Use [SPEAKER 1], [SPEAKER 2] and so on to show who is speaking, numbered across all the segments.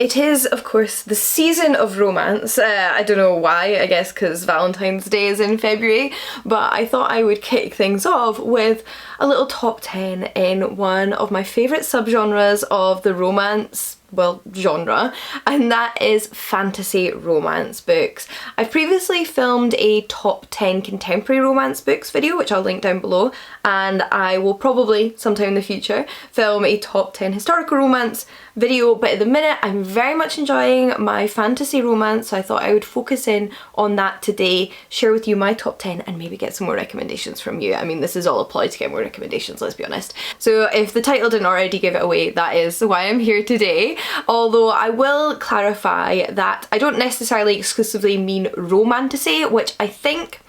[SPEAKER 1] It is, of course, the season of romance. I don't know why, I guess because Valentine's Day is in February, but I thought I would kick things off with a little top 10 in one of my favourite subgenres of the romance, well, genre, and that is fantasy romance books. I've previously filmed a top 10 contemporary romance books video, which I'll link down below, and I will probably, sometime in the future, film a top 10 historical romance video, but at the minute I'm very much enjoying my fantasy romance, so I thought I would focus in on that today, share with you my top 10 and maybe get some more recommendations from you. I mean, this is all a ploy to get more recommendations, let's be honest. So if the title didn't already give it away, that is why I'm here today. Although I will clarify that I don't necessarily exclusively mean romantasy, which I think,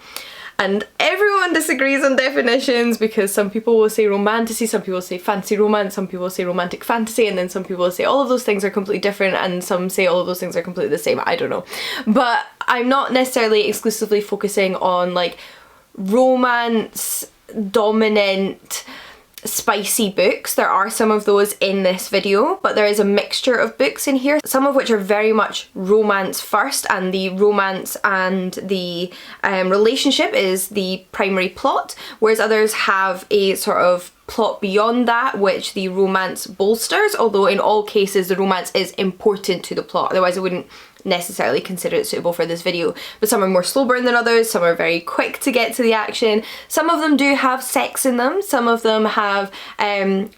[SPEAKER 1] and everyone disagrees on definitions because some people will say romantasy, some people will say fantasy romance, some people will say romantic fantasy, and then some people will say all of those things are completely different and some say all of those things are completely the same. I don't know. But I'm not necessarily exclusively focusing on like romance dominant spicy books. There are some of those in this video, but there is a mixture of books in here, some of which are very much romance first, and the romance and the relationship is the primary plot, whereas others have a sort of plot beyond that which the romance bolsters, although in all cases the romance is important to the plot, otherwise I wouldn't necessarily consider it suitable for this video. But some are more slow burn than others, some are very quick to get to the action, some of them do have sex in them, some of them have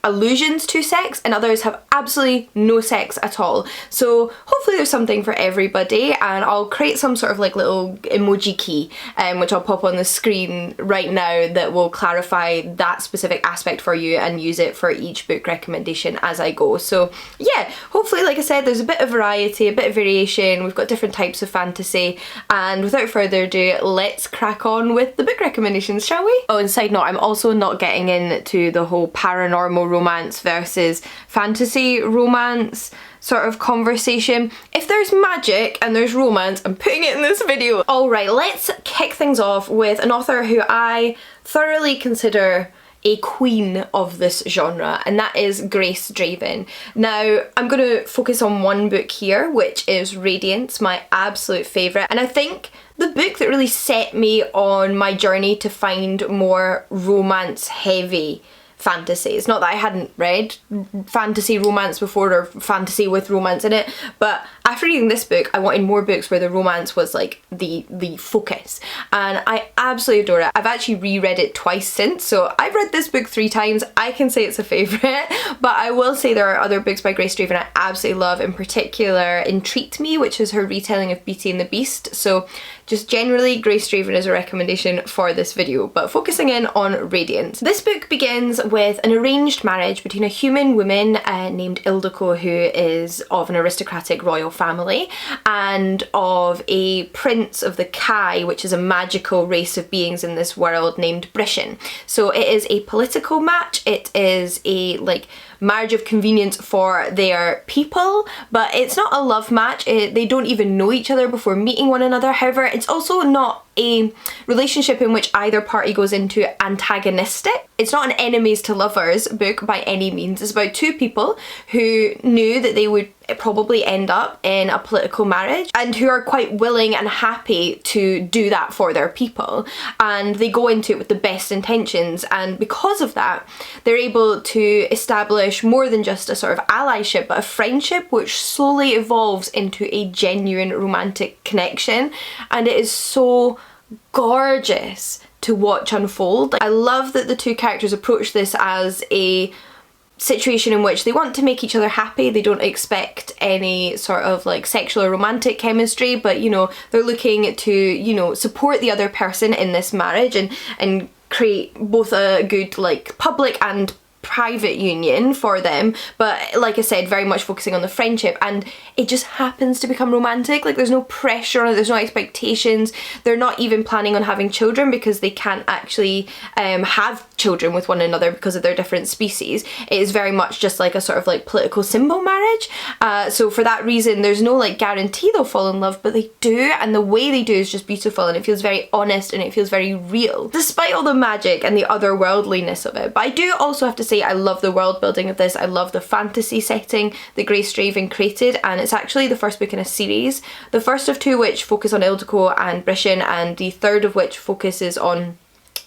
[SPEAKER 1] allusions to sex, and others have absolutely no sex at all. So hopefully there's something for everybody, and I'll create some sort of like little emoji key which I'll pop on the screen right now that will clarify that specific aspect for you and use it for each book recommendation as I go. So yeah, hopefully, like I said, there's a bit of variety, a bit of variation. We've got different types of fantasy, and without further ado, let's crack on with the book recommendations, shall we? Oh, and side note, I'm also not getting into the whole paranormal romance versus fantasy romance sort of conversation. If there's magic and there's romance, I'm putting it in this video. Alright, let's kick things off with an author who I thoroughly consider a queen of this genre, and that is Grace Draven. Now, I'm going to focus on one book here, which is Radiance, my absolute favourite, and I think the book that really set me on my journey to find more romance heavy fantasy. It's not that I hadn't read fantasy romance before or fantasy with romance in it, but after reading this book I wanted more books where the romance was like the focus, and I absolutely adore it. I've actually reread it twice since, so I've read this book 3 times. I can say it's a favourite, but I will say there are other books by Grace Draven I absolutely love, in particular Entreat Me, which is her retelling of Beauty and the Beast. So just generally Grace Draven is a recommendation for this video, but focusing in on Radiance. This book begins with an arranged marriage between a human woman named Ildiko, who is of an aristocratic royal family, and of a prince of the Kai, which is a magical race of beings in this world named Brishan. So it is a political match, it is a like marriage of convenience for their people, but it's not a love match. They don't even know each other before meeting one another. However, it's also not a relationship in which either party goes into antagonistic. It's not an enemies to lovers book by any means. It's about 2 people who knew that they would probably end up in a political marriage and who are quite willing and happy to do that for their people, and they go into it with the best intentions, and because of that they're able to establish more than just a sort of allyship but a friendship which slowly evolves into a genuine romantic connection, and it is so gorgeous to watch unfold. I love that the 2 characters approach this as a situation in which they want to make each other happy. They don't expect any sort of like sexual or romantic chemistry, but you know, they're looking to, you know, support the other person in this marriage and create both a good like public and private union for them, but like I said, very much focusing on the friendship, and it just happens to become romantic. Like there's no pressure on it, there's no expectations, they're not even planning on having children because they can't actually have children with one another because of their different species. It is very much just like a sort of like political symbol marriage, so for that reason there's no like guarantee they'll fall in love, but they do, and the way they do is just beautiful, and it feels very honest and it feels very real despite all the magic and the otherworldliness of it. But I do also have to say Romantasy. I love the world building of this. I love the fantasy setting that Grace Draven created, and it's actually the first book in a series. The first of two which focus on Ildiko and Brishan, and the third of which focuses on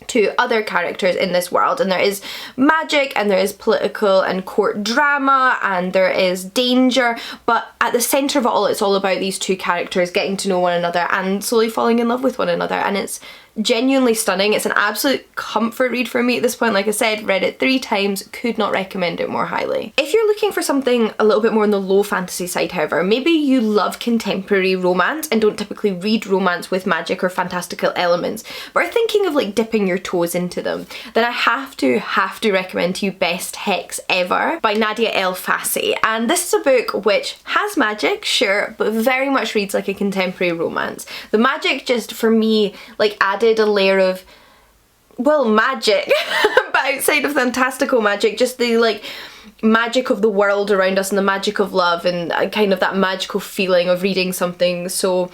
[SPEAKER 1] to other characters in this world. And there is magic, and there is political and court drama, and there is danger, but at the centre of it all, it's all about these two characters getting to know one another and slowly falling in love with one another, and it's genuinely stunning. It's an absolute comfort read for me at this point. Like I said, read it 3 times, could not recommend it more highly. If you're looking for something a little bit more on the low fantasy side, however, maybe you love contemporary romance and don't typically read romance with magic or fantastical elements, but are thinking of like dipping your toes into them, then I have to recommend to you Best Hex Ever by Nadia El Fassi. And this is a book which has magic, sure, but very much reads like a contemporary romance. The magic just, for me, like added a layer of, well, magic, but outside of fantastical magic, just the like magic of the world around us and the magic of love, and kind of that magical feeling of reading something so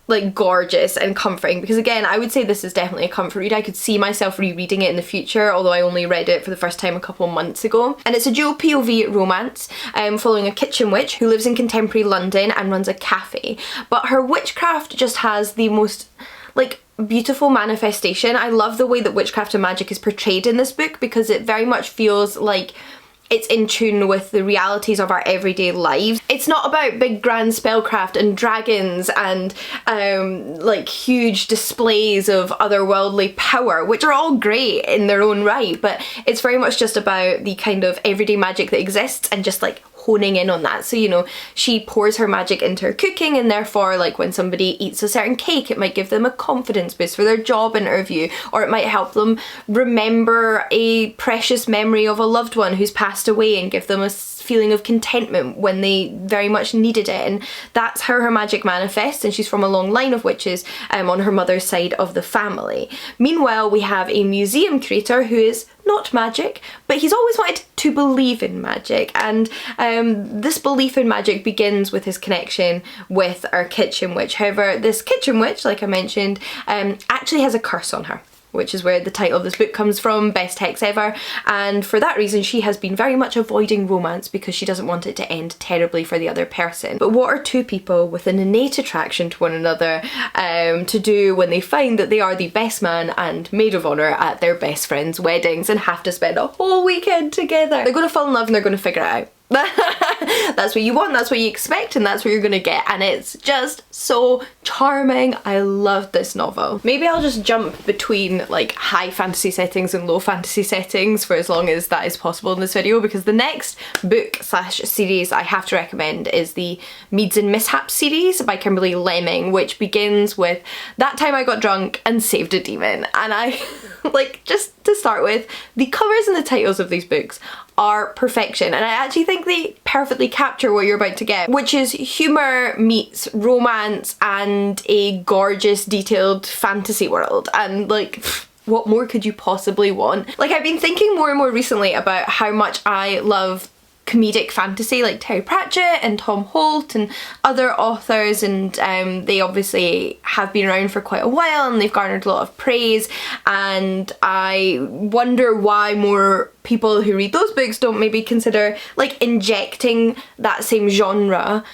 [SPEAKER 1] like gorgeous and comforting. Because again, I would say this is definitely a comfort read. I could see myself rereading it in the future, although I only read it for the first time a couple months ago. And it's a dual POV romance following a kitchen witch who lives in contemporary London and runs a cafe, but her witchcraft just has the most like beautiful manifestation. I love the way that witchcraft and magic is portrayed in this book, because it very much feels like it's in tune with the realities of our everyday lives. It's not about big grand spellcraft and dragons and like huge displays of otherworldly power, which are all great in their own right, but it's very much just about the kind of everyday magic that exists and just like honing in on that. So, you know, she pours her magic into her cooking, and therefore like when somebody eats a certain cake, it might give them a confidence boost for their job interview, or it might help them remember a precious memory of a loved one who's passed away and give them a feeling of contentment when they very much needed it. And that's how her magic manifests, and she's from a long line of witches on her mother's side of the family. Meanwhile, we have a museum curator who is not magic, but he's always wanted to believe in magic, and this belief in magic begins with his connection with our kitchen witch. However, this kitchen witch, like I mentioned, actually has a curse on her, which is where the title of this book comes from, Best Hex Ever, and for that reason she has been very much avoiding romance because she doesn't want it to end terribly for the other person. But what are two people with an innate attraction to one another to do when they find that they are the best man and maid of honour at their best friend's weddings and have to spend a whole weekend together? They're going to fall in love and they're going to figure it out. That's what you want, that's what you expect, and that's what you're gonna get, and it's just so charming. I love this novel. Maybe I'll just jump between like high fantasy settings and low fantasy settings for as long as that is possible in this video, because the next book slash series I have to recommend is the Meads and Mishaps series by Kimberly Lemming, which begins with That Time I Got Drunk and Saved a Demon. And I like, just to start with, the covers and the titles of these books are perfection, and I actually think they perfectly capture what you're about to get, which is humour meets romance and a gorgeous detailed fantasy world. And like, what more could you possibly want? Like, I've been thinking more and more recently about how much I love comedic fantasy like Terry Pratchett and Tom Holt and other authors, and they obviously have been around for quite a while and they've garnered a lot of praise, and I wonder why more people who read those books don't maybe consider like injecting that same genre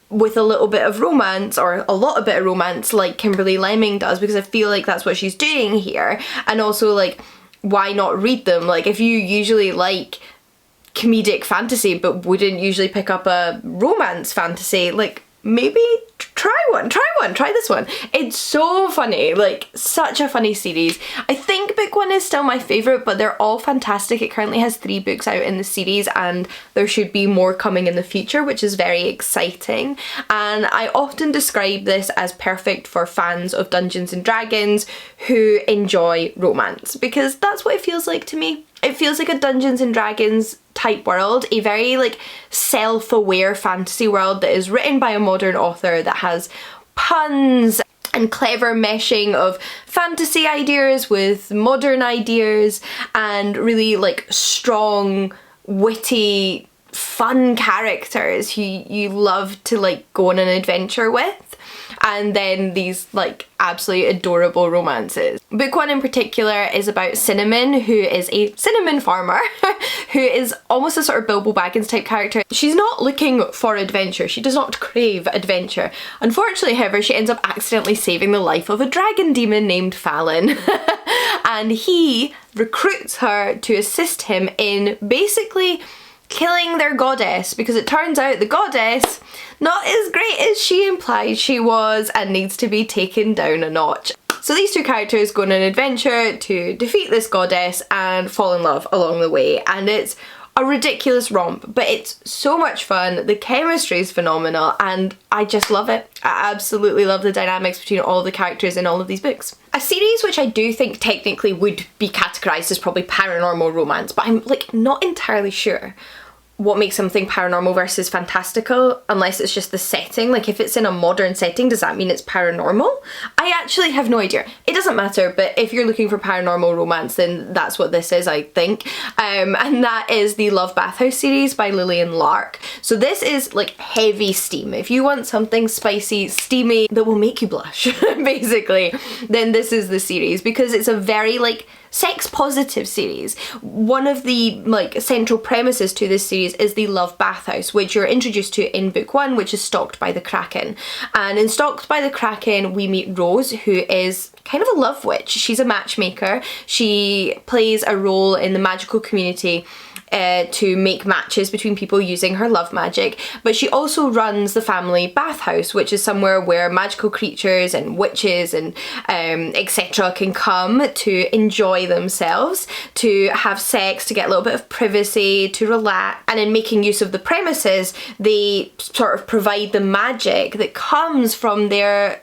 [SPEAKER 1] with a little bit of romance, or a lot of bit of romance, like Kimberly Lemming does, because I feel like that's what she's doing here. And also, like, why not read them? Like, if you usually like comedic fantasy but wouldn't usually pick up a romance fantasy, like, maybe try this one. It's so funny, like such a funny series. I think book one is still my favourite, but they're all fantastic. It currently has 3 books out in the series and there should be more coming in the future, which is very exciting. And I often describe this as perfect for fans of Dungeons and Dragons who enjoy romance, because that's what it feels like to me. It feels like a Dungeons and Dragons type world, a very like self-aware fantasy world that is written by a modern author that has puns and clever meshing of fantasy ideas with modern ideas, and really like strong, witty, fun characters who you love to like go on an adventure with. and then these like absolutely adorable romances. Book 1 in particular is about Cinnamon, who is a cinnamon farmer who is almost a sort of Bilbo Baggins type character. She's not looking for adventure, she does not crave adventure. Unfortunately, however, she ends up accidentally saving the life of a dragon demon named Fallon and he recruits her to assist him in basically killing their goddess, because it turns out the goddess not as great as she implied she was and needs to be taken down a notch. So these two characters go on an adventure to defeat this goddess and fall in love along the way, and it's a ridiculous romp, but it's so much fun. The chemistry is phenomenal and I just love it. I absolutely love the dynamics between all the characters in all of these books. A series which I do think technically would be categorised as probably paranormal romance, but I'm like not entirely sure what makes something paranormal versus fantastical, unless it's just the setting. Like if it's in a modern setting, does that mean it's paranormal? I actually have no idea. It doesn't matter, but if you're looking for paranormal romance, then that's what this is, I think. And that is the Love Bathhouse series by Lillian Lark. So this is like heavy steam. If you want something spicy, steamy, that will make you blush, basically, then this is the series, because it's a very like sex positive series. One of the like central premises to this series is the Love Bathhouse, which you're introduced to in book 1, which is Stalked by the Kraken. And in Stalked by the Kraken we meet Rose, who is kind of a love witch. She's a matchmaker. She plays a role in the magical community to make matches between people using her love magic, but she also runs the family bathhouse, which is somewhere where magical creatures and witches and etc. can come to enjoy themselves, to have sex, to get a little bit of privacy, to relax. And in making use of the premises, they sort of provide the magic that comes from their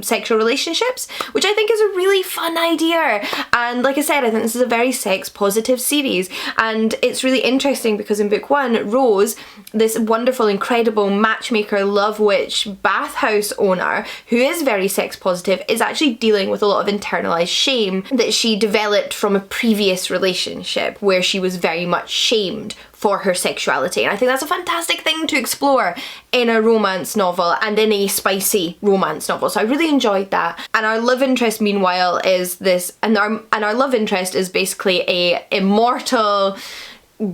[SPEAKER 1] sexual relationships, which I think is a really fun idea. And like I said, I think this is a very sex positive series, and it's really interesting because in book 1, Rose, this wonderful, incredible matchmaker, love witch, bathhouse owner who is very sex positive, is actually dealing with a lot of internalized shame that she developed from a previous relationship where she was very much shamed for her sexuality. And I think that's a fantastic thing to explore in a romance novel and in a spicy romance novel. So I really enjoyed that. And our love interest, meanwhile, is this, and our love interest is basically a immortal,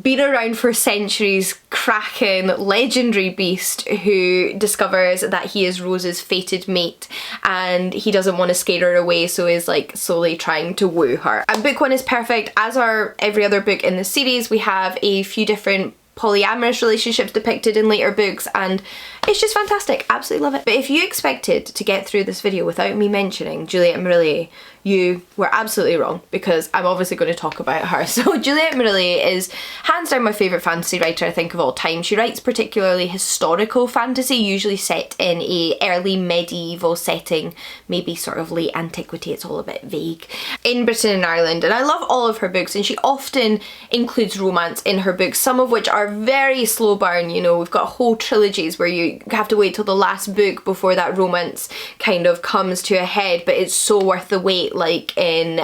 [SPEAKER 1] been around for centuries, kraken, legendary beast who discovers that he is Rose's fated mate and he doesn't want to scare her away, so is like slowly trying to woo her. And book 1 is perfect. As are every other book in the series, we have a few different polyamorous relationships depicted in later books, and it's just fantastic. Absolutely love it. But if you expected to get through this video without me mentioning Juliette Marillier, you were absolutely wrong, because I'm obviously going to talk about her. So Juliette Marillier is hands down my favourite fantasy writer I think of all time. She writes particularly historical fantasy, usually set in a early medieval setting, maybe sort of late antiquity, it's all a bit vague, in Britain and Ireland. And I love all of her books, and she often includes romance in her books, some of which are very slow burn. You know, we've got whole trilogies where you have to wait till the last book before that romance kind of comes to a head, but it's so worth the wait, like in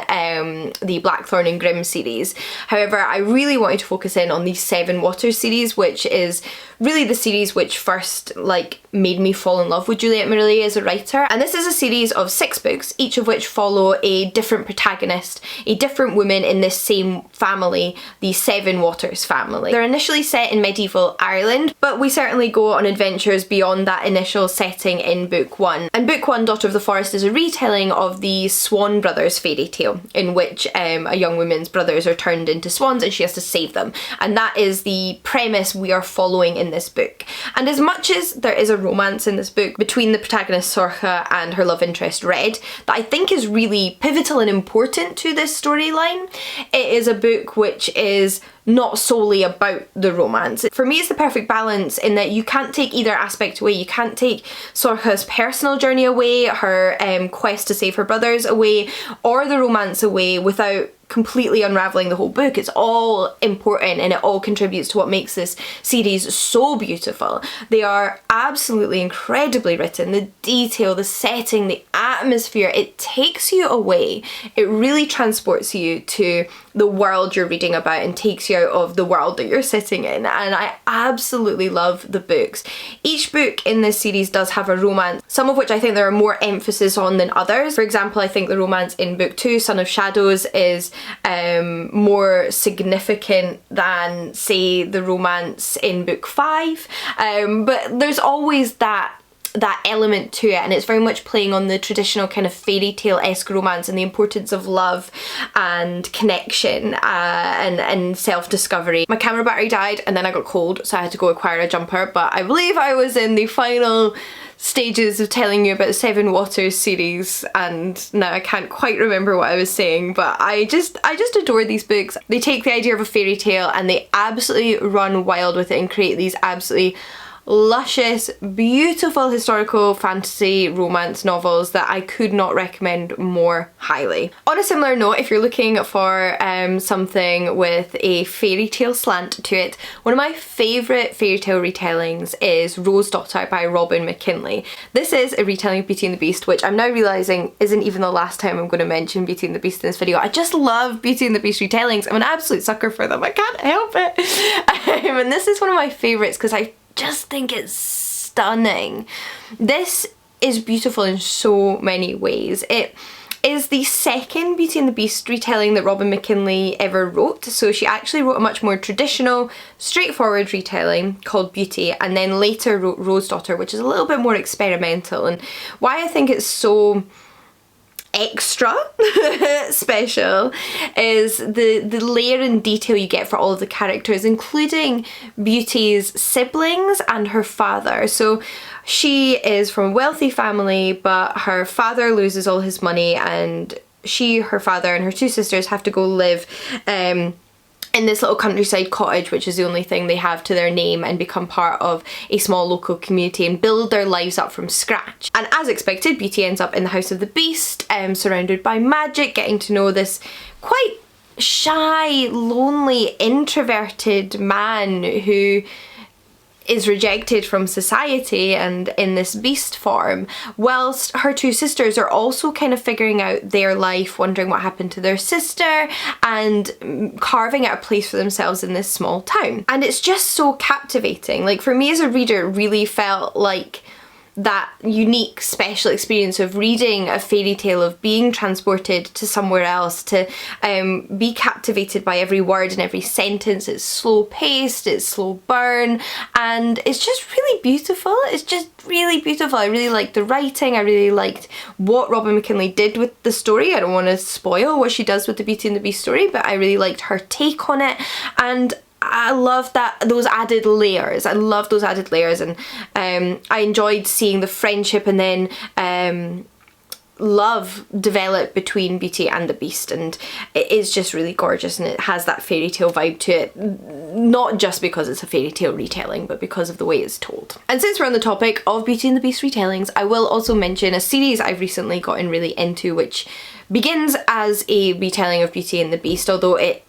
[SPEAKER 1] the Blackthorn and Grimm series. However, I really wanted to focus in on the Seven Waters series, which is really the series which first like made me fall in love with Juliette Marillier as a writer. And this is a series of 6 books, each of which follow a different protagonist, a different woman in this same family, the Seven Waters family. They're initially set in medieval Ireland, but we certainly go on adventures beyond that initial setting in book 1. And book 1, Daughter of the Forest, is a retelling of the Swan brothers fairy tale, in which a young woman's brothers are turned into swans and she has to save them. And that is the premise we are following in this book. And as much as there is a romance in this book between the protagonist Sorcha and her love interest Red, that I think is really pivotal and important to this storyline, it is a book which is not solely about the romance. For me, it's the perfect balance in that you can't take either aspect away. You can't take Sorcha's personal journey away, her quest to save her brothers away, or the romance away without completely unraveling the whole book. It's all important and it all contributes to what makes this series so beautiful. They are absolutely incredibly written. The detail, the setting, the atmosphere, it takes you away. It really transports you to the world you're reading about and takes you out of the world that you're sitting in, and I absolutely love the books. Each book in this series does have a romance, some of which I think there are more emphasis on than others. For example, I think the romance in book 2, Son of Shadows, is more significant than, say, the romance in book 5, but there's always that element to it, and it's very much playing on the traditional kind of fairy tale-esque romance and the importance of love and connection and self-discovery. My camera battery died and then I got cold, so I had to go acquire a jumper, but I believe I was in the final stages of telling you about the Seven Waters series, and now I can't quite remember what I was saying, but I just adore these books. They take the idea of a fairy tale and they absolutely run wild with it and create these absolutely luscious, beautiful historical fantasy romance novels that I could not recommend more highly. On a similar note, if you're looking for something with a fairy tale slant to it, one of my favourite fairy tale retellings is Rose Daughter by Robin McKinley. This is a retelling of Beauty and the Beast, which I'm now realising isn't even the last time I'm going to mention Beauty and the Beast in this video. I just love Beauty and the Beast retellings. I'm an absolute sucker for them. I can't help it. And this is one of my favourites because I just think it's stunning. This is beautiful in so many ways. It is the second Beauty and the Beast retelling that Robin McKinley ever wrote. So she actually wrote a much more traditional, straightforward retelling called Beauty, and then later wrote Rose Daughter, which is a little bit more experimental. And why I think it's so extra special is the layer and detail you get for all of the characters, including Beauty's siblings and her father. So she is from a wealthy family, but her father loses all his money, and she, her father, and her two sisters have to go live in this little countryside cottage, which is the only thing they have to their name, and become part of a small local community and build their lives up from scratch. And as expected, Beauty ends up in the House of the Beast, surrounded by magic, getting to know this quite shy, lonely, introverted man who is rejected from society and in this beast form, whilst her two sisters are also kind of figuring out their life, wondering what happened to their sister, and carving out a place for themselves in this small town. And it's just so captivating. Like, for me as a reader, it really felt like that unique special experience of reading a fairy tale, of being transported to somewhere else, to be captivated by every word and every sentence. It's slow paced, it's slow burn, and it's just really beautiful. It's just really beautiful. I really liked the writing, I really liked what Robin McKinley did with the story. I don't want to spoil what she does with the Beauty and the Beast story, but I really liked her take on it, and I love those added layers. I love those added layers, and I enjoyed seeing the friendship and then love develop between Beauty and the Beast, and it is just really gorgeous, and it has that fairy tale vibe to it, not just because it's a fairy tale retelling, but because of the way it's told. And since we're on the topic of Beauty and the Beast retellings, I will also mention a series I've recently gotten really into, which begins as a retelling of Beauty and the Beast, although it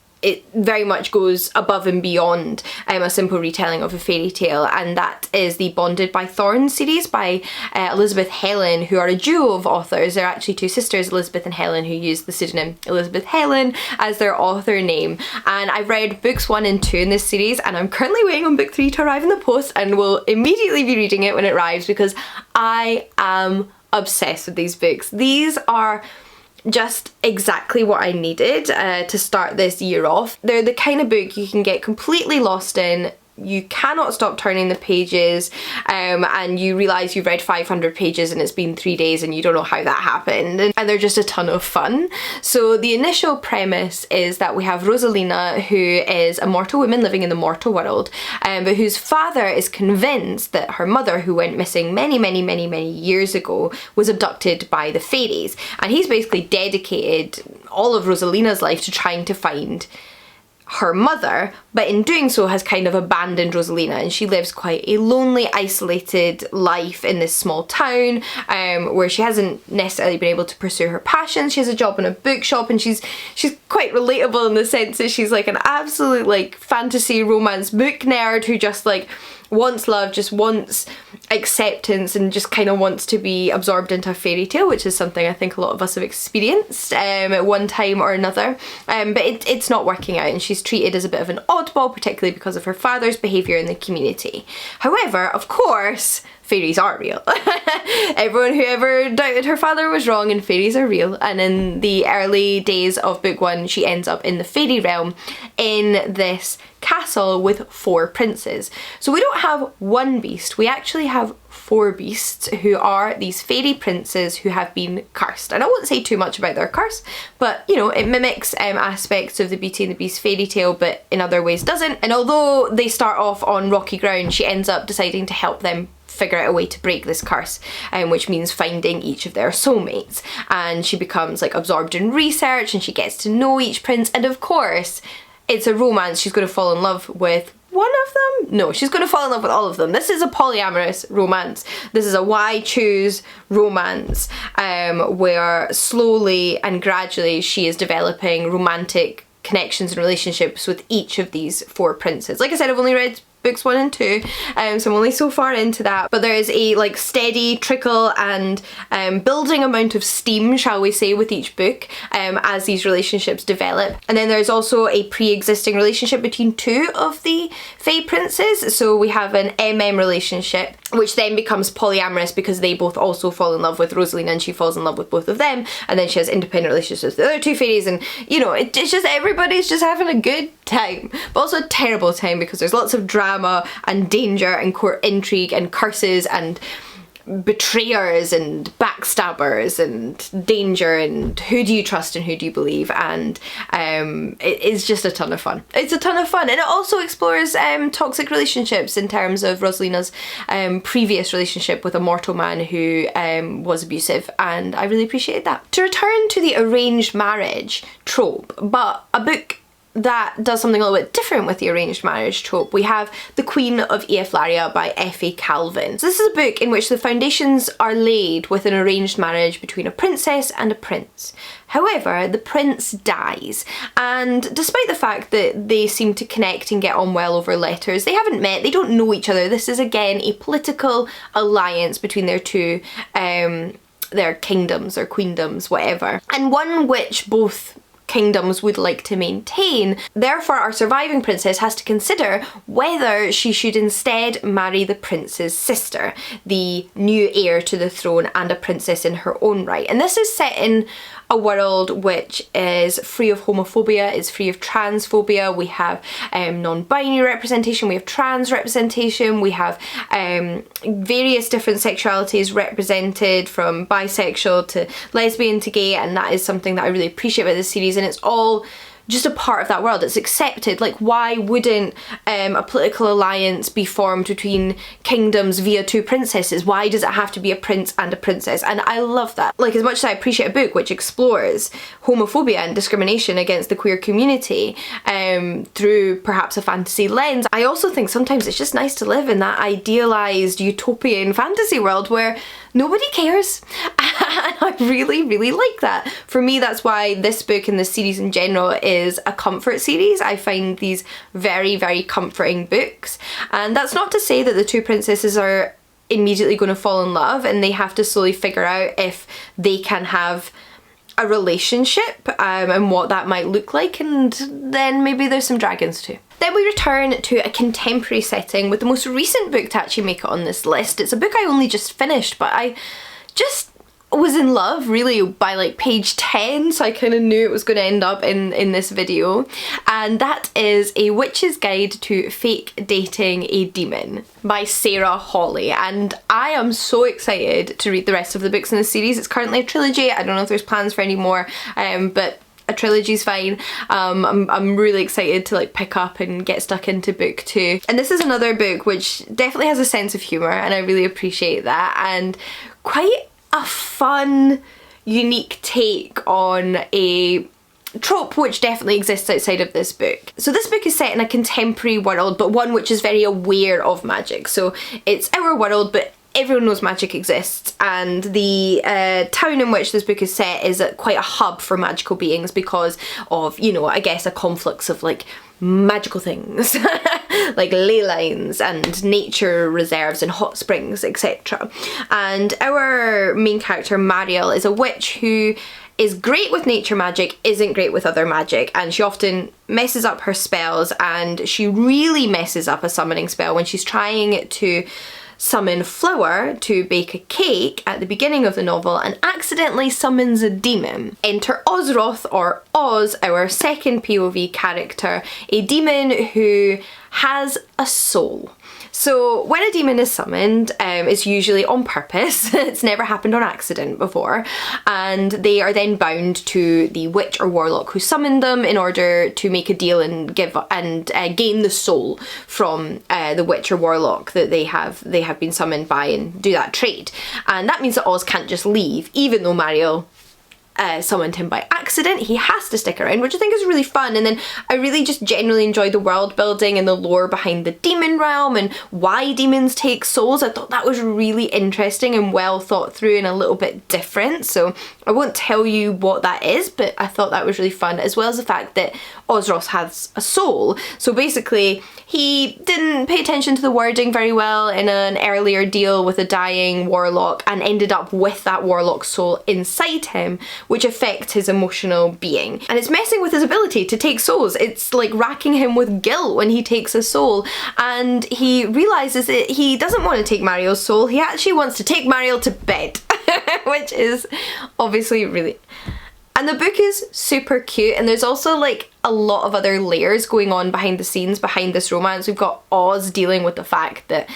[SPEAKER 1] very much goes above and beyond a simple retelling of a fairy tale, and that is the Bonded by Thorns series by Elizabeth Helen, who are a duo of authors. They're actually two sisters, Elizabeth and Helen, who use the pseudonym Elizabeth Helen as their author name. And I've read books 1 and 2 in this series, and I'm currently waiting on book 3 to arrive in the post, and will immediately be reading it when it arrives, because I am obsessed with these books. These are just exactly what I needed to start this year off. They're the kind of book you can get completely lost in. You cannot stop turning the pages, and you realise you've read 500 pages and it's been 3 days and you don't know how that happened, and they're just a ton of fun. So the initial premise is that we have Rosalina, who is a mortal woman living in the mortal world, but whose father is convinced that her mother, who went missing many years ago, was abducted by the fairies, and he's basically dedicated all of Rosalina's life to trying to find her mother, but in doing so has kind of abandoned Rosalina, and she lives quite a lonely, isolated life in this small town, where she hasn't necessarily been able to pursue her passions. She has a job in a bookshop, and she's quite relatable in the sense that she's like an absolute like fantasy romance book nerd who just like wants love, just wants acceptance, and just kind of wants to be absorbed into a fairy tale, which is something I think a lot of us have experienced at one time or another. But it's not working out, and she's treated as a bit of an oddball, particularly because of her father's behaviour in the community. However, of course, fairies are real. Everyone who ever doubted her father was wrong, and fairies are real. And in the early days of book 1, she ends up in the fairy realm in this castle with 4 princes. So we don't have one beast, we actually have 4 beasts, who are these fairy princes who have been cursed. And I won't say too much about their curse, but you know, it mimics aspects of the Beauty and the Beast fairy tale, but in other ways doesn't. And although they start off on rocky ground, she ends up deciding to help them figure out a way to break this curse, which means finding each of their soulmates. And she becomes like absorbed in research, and she gets to know each prince, and of course it's a romance. She's going to fall in love with one of them? No, she's going to fall in love with all of them. This is a polyamorous romance. This is a why choose romance, where slowly and gradually she is developing romantic connections and relationships with each of these 4 princes. Like I said, I've only read books 1 and 2, so I'm only so far into that, but there is a like steady trickle and building amount of steam, shall we say, with each book as these relationships develop. And then there's also a pre-existing relationship between 2 of the Fae princes, so we have an MM relationship, which then becomes polyamorous because they both also fall in love with Rosalina, and she falls in love with both of them, and then she has independent relationships with the other 2 fairies, and you know, it's just everybody's just having a good time, but also a terrible time because there's lots of drama and danger and court intrigue and curses and betrayers and backstabbers and danger, and who do you trust and who do you believe, and it is just a ton of fun. It's a ton of fun, and it also explores toxic relationships in terms of Rosalina's previous relationship with a mortal man who was abusive, and I really appreciated that. To return to the arranged marriage trope, but a book that does something a little bit different with the arranged marriage trope, we have The Queen of Eaflaria by Effie Calvin. So this is a book in which the foundations are laid with an arranged marriage between a princess and a prince. However, the prince dies, and despite the fact that they seem to connect and get on well over letters, they haven't met, they don't know each other. This is again a political alliance between their 2 their kingdoms or queendoms, whatever, and one which both kingdoms would like to maintain. Therefore, our surviving princess has to consider whether she should instead marry the prince's sister, the new heir to the throne and a princess in her own right. And this is set in a world which is free of homophobia, is free of transphobia. We have non-binary representation, we have trans representation, we have various different sexualities represented, from bisexual to lesbian to gay, and that is something that I really appreciate about this series, and it's all just a part of that world. It's accepted. Like, why wouldn't a political alliance be formed between kingdoms via 2 princesses? Why does it have to be a prince and a princess? And I love that. Like, as much as I appreciate a book which explores homophobia and discrimination against the queer community through perhaps a fantasy lens, I also think sometimes it's just nice to live in that idealised utopian fantasy world where nobody cares, and I really, really like that. For me, that's why this book and this series in general is a comfort series. I find these very, very comforting books, and that's not to say that the 2 princesses are immediately going to fall in love and they have to slowly figure out if they can have a relationship and what that might look like, and then maybe there's some dragons too. Then we return to a contemporary setting with the most recent book to actually make it on this list. It's a book I only just finished, but I just was in love really by like page 10, so I kind of knew it was going to end up in this video, and that is A Witch's Guide to Fake Dating a Demon by Sarah Hawley, and I am so excited to read the rest of the books in this series. It's currently a trilogy. I don't know if there's plans for any more, but a trilogy's fine. I'm really excited to like pick up and get stuck into book 2. And this is another book which definitely has a sense of humour, and I really appreciate that, and quite a fun, unique take on a trope which definitely exists outside of this book. So this book is set in a contemporary world, but one which is very aware of magic. So it's our world, but everyone knows magic exists, and the town in which this book is set is quite a hub for magical beings because of, you know, I guess a conflux of like magical things like ley lines and nature reserves and hot springs, etc. And our main character Mariel is a witch who is great with nature magic, isn't great with other magic, and she often messes up her spells, and she really messes up a summoning spell when she's trying to summon flour to bake a cake at the beginning of the novel and accidentally summons a demon. Enter Ozroth, or Oz, our second POV character, a demon who has a soul. So when a demon is summoned, it's usually on purpose. It's never happened on accident before, and they are then bound to the witch or warlock who summoned them in order to make a deal and gain the soul from the witch or warlock that they have been summoned by, and do that trade. And that means that Oz can't just leave, even though Mariel summoned him by accident. He has to stick around, which I think is really fun. And then I really just generally enjoyed the world building and the lore behind the demon realm and why demons take souls. I thought that was really interesting and well thought through and a little bit different. So I won't tell you what that is, but I thought that was really fun, as well as the fact that Ozroth has a soul. So basically he didn't pay attention to the wording very well in an earlier deal with a dying warlock and ended up with that warlock's soul inside him, which affects his emotional being. And it's messing with his ability to take souls. It's like racking him with guilt when he takes a soul. And he realizes that he doesn't want to take Mariel's soul, he actually wants to take Mariel to bed. Which is obviously really... And the book is super cute, and there's also like a lot of other layers going on behind the scenes behind this romance. We've got Oz dealing with the fact that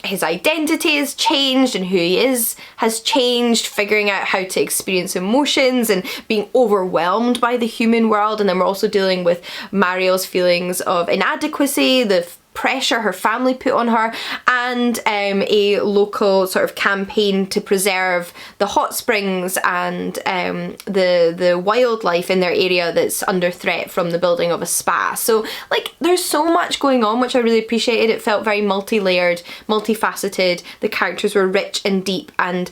[SPEAKER 1] his identity has changed and who he is has changed, figuring out how to experience emotions and being overwhelmed by the human world. And then we're also dealing with Mariel's feelings of inadequacy, the pressure her family put on her, and a local sort of campaign to preserve the hot springs and the wildlife in their area that's under threat from the building of a spa. So like there's so much going on, which I really appreciated. It felt very multi-layered, multifaceted. The characters were rich and deep and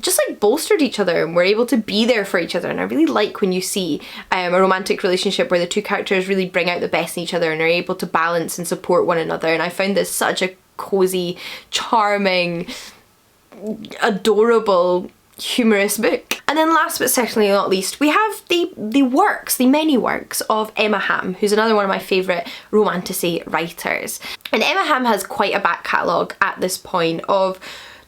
[SPEAKER 1] just like bolstered each other and were able to be there for each other. And I really like when you see a romantic relationship where the two characters really bring out the best in each other and are able to balance and support one another. And I found this such a cozy, charming, adorable, humorous book. And then last but certainly not least, we have the many works of Emma Hamm, who's another one of my favourite romantasy writers. And Emma Hamm has quite a back catalogue at this point of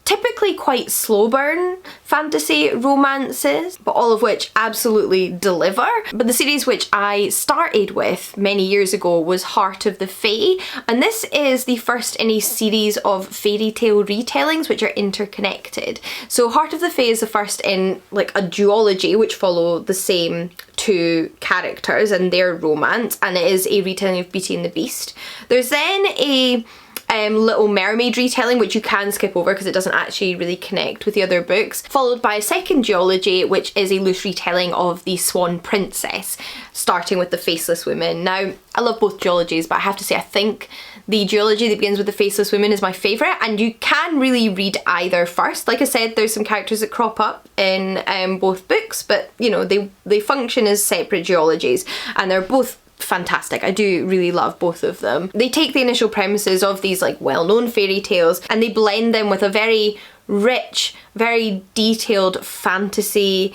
[SPEAKER 1] typically quite slow burn fantasy romances, but all of which absolutely deliver. But the series which I started with many years ago was Heart of the Fae, and this is the first in a series of fairy tale retellings which are interconnected. So Heart of the Fae is the first in like a duology which follow the same two characters and their romance, and it is a retelling of Beauty and the Beast. There's then a Little Mermaid retelling, which you can skip over because it doesn't actually really connect with the other books, followed by a second duology which is a loose retelling of The Swan Princess, starting with The Faceless Woman. Now I love both duologies, but I have to say I think the duology that begins with The Faceless Woman is my favourite, and you can really read either first. Like I said, there's some characters that crop up in both books, but you know, they function as separate duologies and they're both fantastic. I do really love both of them. They take the initial premises of these like well-known fairy tales and they blend them with a very rich, very detailed fantasy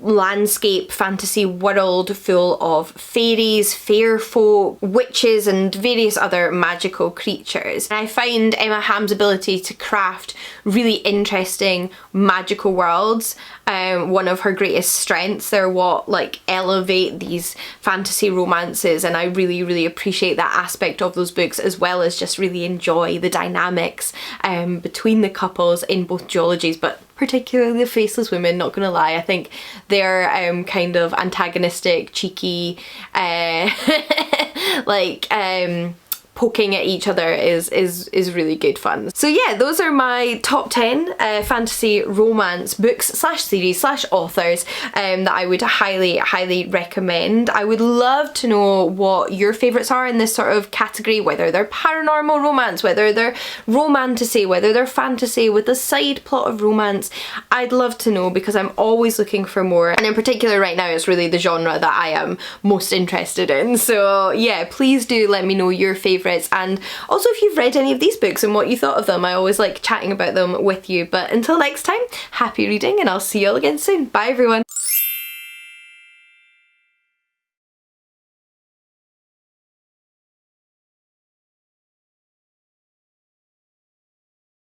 [SPEAKER 1] landscape, fantasy world full of fairies, fair folk, witches and various other magical creatures. And I find Emma Hamm's ability to craft really interesting magical worlds one of her greatest strengths. They're what like elevate these fantasy romances, and I really appreciate that aspect of those books, as well as just really enjoy the dynamics between the couples in both duologies, but particularly The Faceless Women, not gonna lie. I think they're kind of antagonistic, cheeky, like poking at each other is really good fun. So yeah, those are my top 10 fantasy romance books slash series slash authors that I would highly recommend. I would love to know what your favourites are in this sort of category, whether they're paranormal romance, whether they're romantasy, whether they're fantasy with a side plot of romance. I'd love to know, because I'm always looking for more, and in particular right now it's really the genre that I am most interested in. So yeah, please do let me know your favourites, and also if you've read any of these books and what you thought of them. I always like chatting about them with you. But until next time, happy reading, and I'll see you all again soon. Bye everyone.